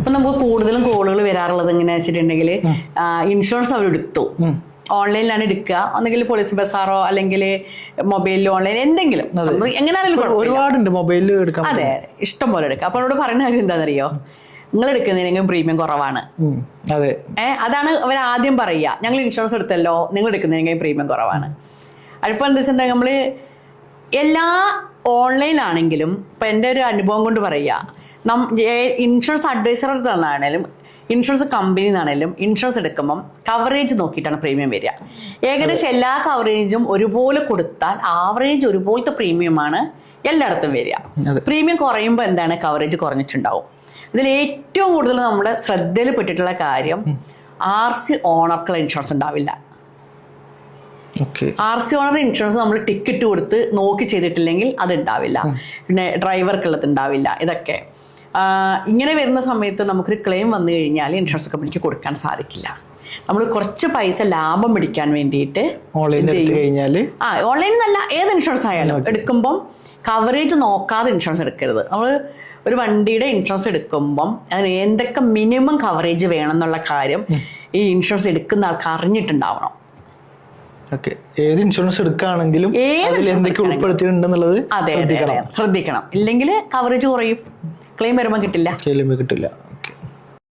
ഇപ്പൊ നമുക്ക് കൂടുതലും കോളുകൾ വരാറുള്ളത് എങ്ങനെയാ വെച്ചിട്ടുണ്ടെങ്കിൽ ഇൻഷുറൻസ് അവർ എടുത്തു, ഓൺലൈനിലാണ് എടുക്കുക, ഒന്നെങ്കിൽ പോലീസ് ബസാറോ അല്ലെങ്കിൽ മൊബൈലിലോ ഓൺലൈൻ എന്തെങ്കിലും എങ്ങനെയാണെങ്കിലും ഒരുപാടുണ്ട് മൊബൈലിൽ എടുക്കാം. അതെ, ഇഷ്ടം പോലെ എടുക്കുക. അപ്പൊ അവരോട് പറയുന്ന കാര്യം എന്താണെന്നറിയോ, നിങ്ങൾ എടുക്കുന്നതിനെങ്കിലും പ്രീമിയം കുറവാണ്. അതെ, അതാണ് അവർ ആദ്യം പറയുക. ഞങ്ങൾ ഇൻഷുറൻസ് എടുത്തല്ലോ, നിങ്ങൾ എടുക്കുന്നതിനെങ്കിലും പ്രീമിയം കുറവാണ്. അതിപ്പോൾ എന്താ വെച്ചിട്ടുണ്ടെങ്കിൽ നമ്മൾ എല്ലാ ഓൺലൈനാണെങ്കിലും ഇപ്പം എൻ്റെ ഒരു അനുഭവം കൊണ്ട് പറയുക, ഇൻഷുറൻസ് അഡ്വൈസർ തന്നാണേലും ഇൻഷുറൻസ് കമ്പനി നിന്നാണേലും ഇൻഷുറൻസ് എടുക്കുമ്പം കവറേജ് നോക്കിയിട്ടാണ് പ്രീമിയം വരിക. ഏകദേശം എല്ലാ കവറേജും ഒരുപോലെ കൊടുത്താൽ ആവറേജ് ഒരുപോലത്തെ പ്രീമിയമാണ് എല്ലായിടത്തും വരിക. പ്രീമിയം കുറയുമ്പോൾ എന്താണ്, കവറേജ് കുറഞ്ഞിട്ടുണ്ടാവും. ഇതിൽ ഏറ്റവും കൂടുതൽ നമ്മുടെ ശ്രദ്ധയിൽ പെട്ടിട്ടുള്ള കാര്യം RC ഓണർക്കുള്ള ഇൻഷുറൻസ് ഉണ്ടാവില്ല. RC ഓണർ ഇൻഷുറൻസ് നമ്മൾ ടിക്കറ്റ് കൊടുത്ത് നോക്കി ചെയ്തിട്ടില്ലെങ്കിൽ അത് ഉണ്ടാവില്ല. പിന്നെ ഡ്രൈവർക്കുള്ളത് ഉണ്ടാവില്ല. ഇതൊക്കെ ഇങ്ങനെ വരുന്ന സമയത്ത് നമുക്കൊരു ക്ലെയിം വന്നു കഴിഞ്ഞാൽ ഇൻഷുറൻസ് കമ്പനിക്ക് കൊടുക്കാൻ സാധിക്കില്ല. നമ്മൾ കുറച്ച് പൈസ ലാഭം പിടിക്കാൻ വേണ്ടിയിട്ട് ഓൺലൈനിൽ നല്ല ഏത് ഇൻഷുറൻസ് ആയാലും എടുക്കുമ്പം കവറേജ് നോക്കാതെ ഇൻഷുറൻസ് എടുക്കരുത്. നമ്മൾ ഒരു വണ്ടിയുടെ ഇൻഷുറൻസ് എടുക്കുമ്പം അതിന് എന്തൊക്കെ മിനിമം കവറേജ് വേണം എന്നുള്ള കാര്യം ഈ ഇൻഷുറൻസ് എടുക്കുന്ന ആൾക്ക് അറിഞ്ഞിട്ടുണ്ടാവണം. ഏത് ഇൻഷുറൻസ് എടുക്കുകയാണെങ്കിലും എന്തൊക്കെ ഉൾപ്പെടുത്തിയിട്ടുണ്ടെന്നുള്ളത് ശ്രദ്ധിക്കണം. ഇല്ലെങ്കിൽ കവറേജ് കുറയും, ക്ലെയിം വരുമ്പോൾ കിട്ടില്ല.